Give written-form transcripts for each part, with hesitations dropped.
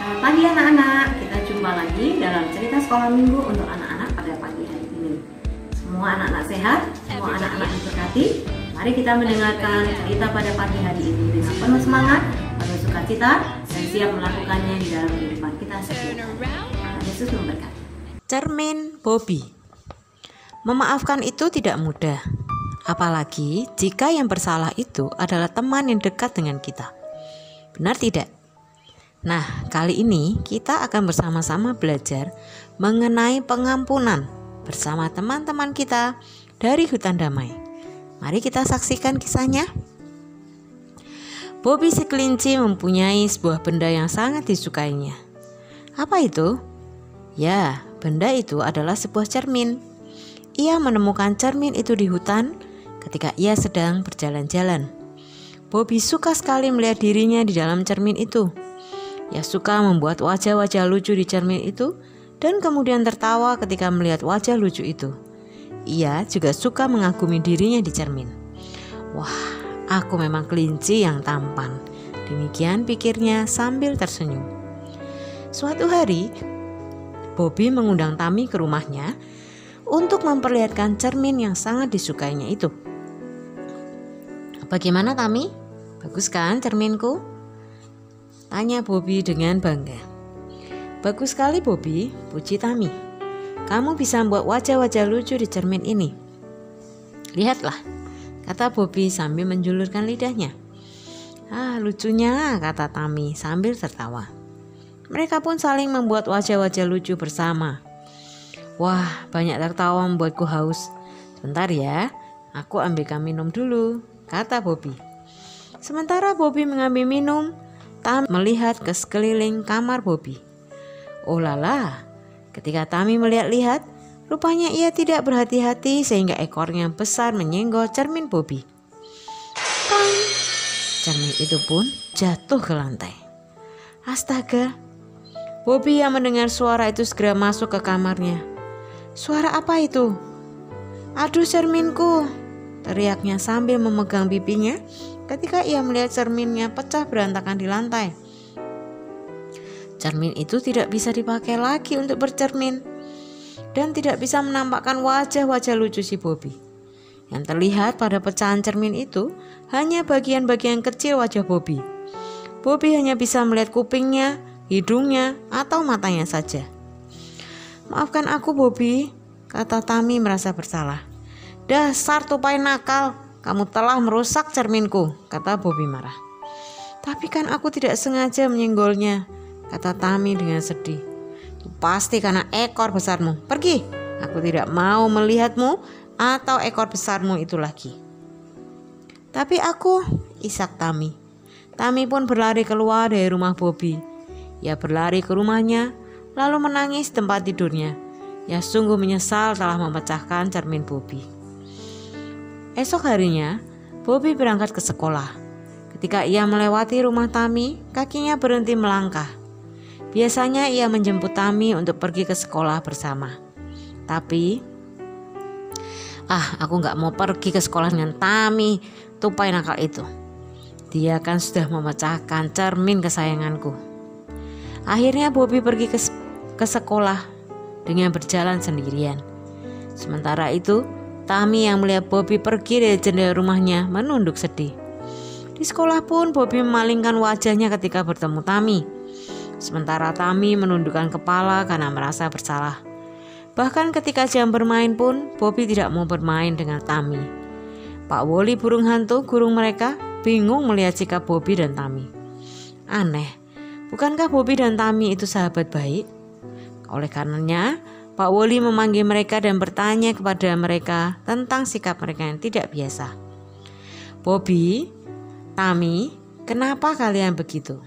Selamat pagi anak-anak, kita jumpa lagi dalam cerita sekolah minggu untuk anak-anak pada pagi hari ini. Semua anak-anak sehat, semua anak-anak diberkati. Mari kita mendengarkan cerita pada pagi hari ini dengan penuh semangat, penuh sukacita, dan siap melakukannya di dalam kehidupan kita setiap hari. Tuhan Yesus memberkati. Cermin Bobby. Memaafkan itu tidak mudah, apalagi jika yang bersalah itu adalah teman yang dekat dengan kita. Benar tidak? Nah, kali ini kita akan bersama-sama belajar mengenai pengampunan bersama teman-teman kita dari Hutan Damai. Mari kita saksikan kisahnya. Bobby si kelinci mempunyai sebuah benda yang sangat disukainya. Apa itu? Ya, benda itu adalah sebuah cermin. Ia menemukan cermin itu di hutan ketika ia sedang berjalan-jalan. Bobby suka sekali melihat dirinya di dalam cermin itu. Ia suka membuat wajah-wajah lucu di cermin itu dan kemudian tertawa ketika melihat wajah lucu itu. Ia juga suka mengagumi dirinya di cermin. Wah, aku memang kelinci yang tampan. Demikian pikirnya sambil tersenyum. Suatu hari, Bobby mengundang Tami ke rumahnya untuk memperlihatkan cermin yang sangat disukainya itu. Bagaimana Tami? Bagus kan cerminku? Tanya Bobby dengan bangga. Bagus sekali Bobby, puji Tami. Kamu bisa membuat wajah-wajah lucu di cermin ini. Lihatlah, kata Bobby sambil menjulurkan lidahnya. Ah, lucunya, kata Tami sambil tertawa. Mereka pun saling membuat wajah-wajah lucu bersama. Wah, banyak tertawa membuatku haus. Sebentar ya, aku ambilkan minum dulu, kata Bobby. Sementara Bobby mengambil minum, Tami melihat ke sekeliling kamar Bobby. Oh lala, ketika Tami melihat-lihat, rupanya ia tidak berhati-hati sehingga ekornya besar menyenggol cermin Bobby. Tang! Cermin itu pun jatuh ke lantai. Astaga, Bobby yang mendengar suara itu segera masuk ke kamarnya. Suara apa itu? Aduh cerminku, teriaknya sambil memegang pipinya ketika ia melihat cerminnya pecah berantakan di lantai. Cermin itu tidak bisa dipakai lagi untuk bercermin dan tidak bisa menampakkan wajah-wajah lucu si Bobby. Yang terlihat pada pecahan cermin itu hanya bagian-bagian kecil wajah Bobby. Bobby hanya bisa melihat kupingnya, hidungnya, atau matanya saja. Maafkan aku Bobby, kata Tami merasa bersalah. Dasar tupai nakal, kamu telah merusak cerminku, kata Bobby marah. Tapi kan aku tidak sengaja menyenggolnya, kata Tami dengan sedih. Itu pasti karena ekor besarmu. Pergi, aku tidak mau melihatmu atau ekor besarmu itu lagi. Tapi aku, isak Tami. Tami pun berlari keluar dari rumah Bobby. Ia berlari ke rumahnya, lalu menangis di tempat tidurnya. Ia sungguh menyesal telah memecahkan cermin Bobby. Esok harinya, Bobby berangkat ke sekolah. Ketika ia melewati rumah Tami, kakinya berhenti melangkah. Biasanya ia menjemput Tami untuk pergi ke sekolah bersama. Tapi, aku gak mau pergi ke sekolah dengan Tami, tupai nakal itu. Dia kan sudah memecahkan cermin kesayanganku. Akhirnya Bobby pergi ke sekolah dengan berjalan sendirian. Sementara itu, Tami yang melihat Bobby pergi dari jendela rumahnya menunduk sedih. Di sekolah pun Bobby memalingkan wajahnya ketika bertemu Tami. Sementara Tami menundukkan kepala karena merasa bersalah. Bahkan ketika jam bermain pun Bobby tidak mau bermain dengan Tami. Pak Woli burung hantu guru mereka bingung melihat sikap Bobby dan Tami. Aneh, bukankah Bobby dan Tami itu sahabat baik? Oleh karenanya, Pak Woli memanggil mereka dan bertanya kepada mereka tentang sikap mereka yang tidak biasa. Bobby, Tami, kenapa kalian begitu?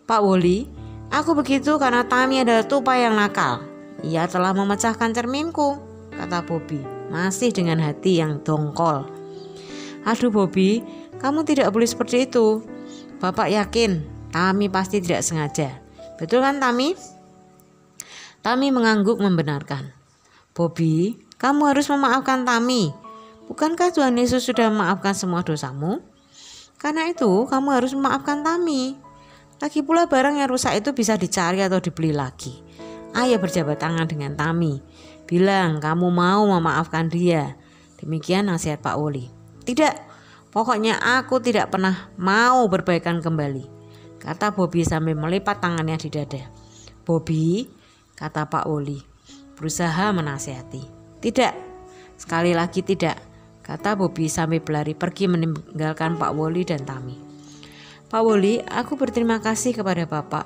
Pak Woli, aku begitu karena Tami adalah tupai yang nakal. Ia telah memecahkan cerminku, kata Bobby, masih dengan hati yang dongkol. Aduh Bobby, kamu tidak boleh seperti itu. Bapak yakin Tami pasti tidak sengaja. Betul kan Tami? Tami mengangguk membenarkan. Bobby, kamu harus memaafkan Tami. Bukankah Tuhan Yesus sudah memaafkan semua dosamu? Karena itu kamu harus memaafkan Tami. Lagi pula barang yang rusak itu bisa dicari atau dibeli lagi. Ayah berjabat tangan dengan Tami. Bilang kamu mau memaafkan dia. Demikian nasihat Pak Woli. Tidak, pokoknya aku tidak pernah mau berbaikan kembali, kata Bobby sambil melipat tangannya di dada. Bobby, kata Pak Woli, berusaha menasihati. Tidak, sekali lagi tidak, kata Bobby sambil berlari pergi meninggalkan Pak Woli dan Tami. Pak Woli, aku berterima kasih kepada Bapak,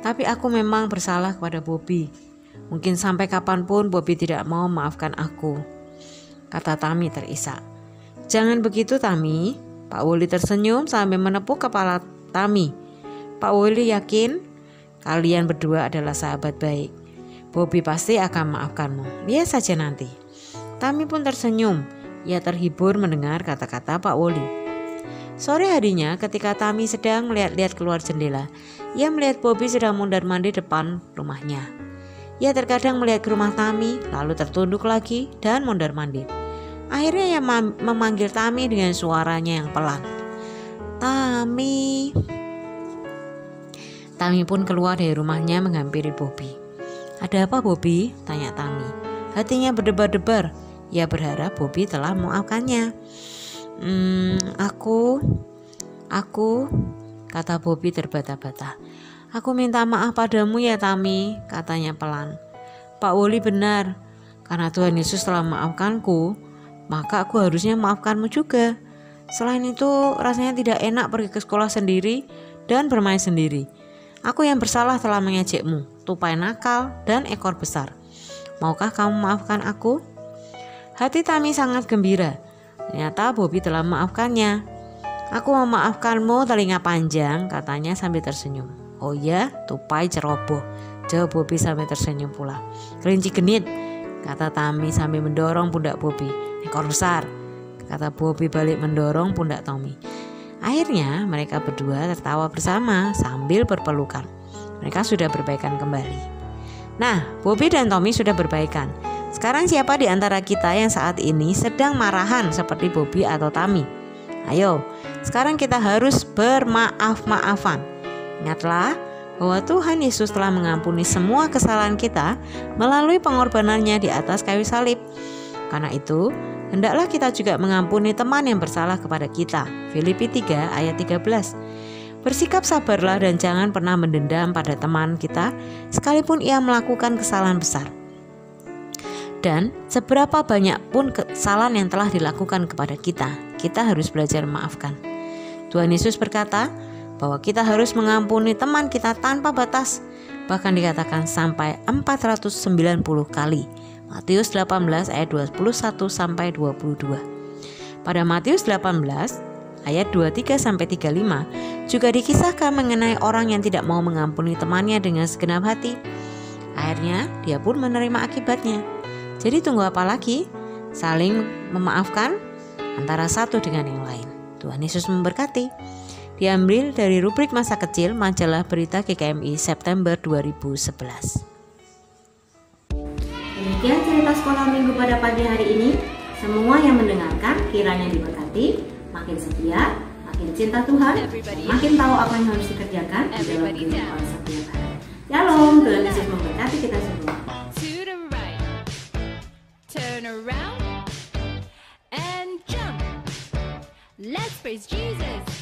tapi aku memang bersalah kepada Bobby. Mungkin sampai kapanpun Bobby tidak mau memaafkan aku, kata Tami terisak. Jangan begitu Tami, Pak Woli tersenyum sambil menepuk kepala Tami. Pak Woli yakin kalian berdua adalah sahabat baik. Bobby pasti akan memaafkanmu, lihat saja nanti. Tami pun tersenyum, ia terhibur mendengar kata-kata Pak Woli. Sore harinya ketika Tami sedang melihat-lihat keluar jendela, ia melihat Bobby sedang mondar-mandir depan rumahnya. Ia terkadang melihat ke rumah Tami, lalu tertunduk lagi dan mondar-mandir. Akhirnya ia memanggil Tami dengan suaranya yang pelan. Tami. Tami pun keluar dari rumahnya menghampiri Bobby. Ada apa Bobby? Tanya Tami. Hatinya berdebar-debar. Ia berharap Bobby telah memaafkannya. Aku, kata Bobby terbata-bata. Aku minta maaf padamu ya Tami, katanya pelan. Pak Woli benar, karena Tuhan Yesus telah memaafkanku, maka aku harusnya memaafkanmu juga. Selain itu rasanya tidak enak pergi ke sekolah sendiri dan bermain sendiri. Aku yang bersalah telah mengejekmu, tupai nakal dan ekor besar. Maukah kamu memaafkan aku? Hati Tami sangat gembira. Ternyata Bobby telah memaafkannya. Aku memaafkanmu telinga panjang, katanya sambil tersenyum. Oh ya, tupai ceroboh, jawab Bobby sambil tersenyum pula. Kelinci genit, kata Tami sambil mendorong pundak Bobby. Ekor besar, kata Bobby balik mendorong pundak Tommy. Akhirnya mereka berdua tertawa bersama sambil berpelukan. Mereka sudah berbaikan kembali. Nah, Bobby dan Tommy sudah berbaikan. Sekarang siapa di antara kita yang saat ini sedang marahan seperti Bobby atau Tami? Ayo, sekarang kita harus bermaaf-maafan. Ingatlah bahwa Tuhan Yesus telah mengampuni semua kesalahan kita melalui pengorbanannya di atas kayu salib. Karena itu, hendaklah kita juga mengampuni teman yang bersalah kepada kita. Filipi 3 ayat 13. Bersikap sabarlah dan jangan pernah mendendam pada teman kita sekalipun ia melakukan kesalahan besar. Dan seberapa banyak pun kesalahan yang telah dilakukan kepada kita, kita harus belajar memaafkan. Tuhan Yesus berkata bahwa kita harus mengampuni teman kita tanpa batas, bahkan dikatakan sampai 490 kali. Matius 18 ayat 21 sampai 22. Pada Matius 18 ayat 23 sampai 35 juga dikisahkan mengenai orang yang tidak mau mengampuni temannya dengan segenap hati. Akhirnya dia pun menerima akibatnya. Jadi tunggu apa lagi? Saling memaafkan antara satu dengan yang lain. Tuhan Yesus memberkati. Diambil dari rubrik masa kecil majalah berita GKMI September 2011. Demikian cerita sekolah minggu pada pagi hari ini. Semua yang mendengarkan kiranya diberkati, makin setia, makin cinta Tuhan, makin tahu apa yang harus dikerjakan di dalam kehidupan setiap hari. Shalom, Tuhan Yesus memberkati kita semua. Turn around and jump. Let's praise Jesus.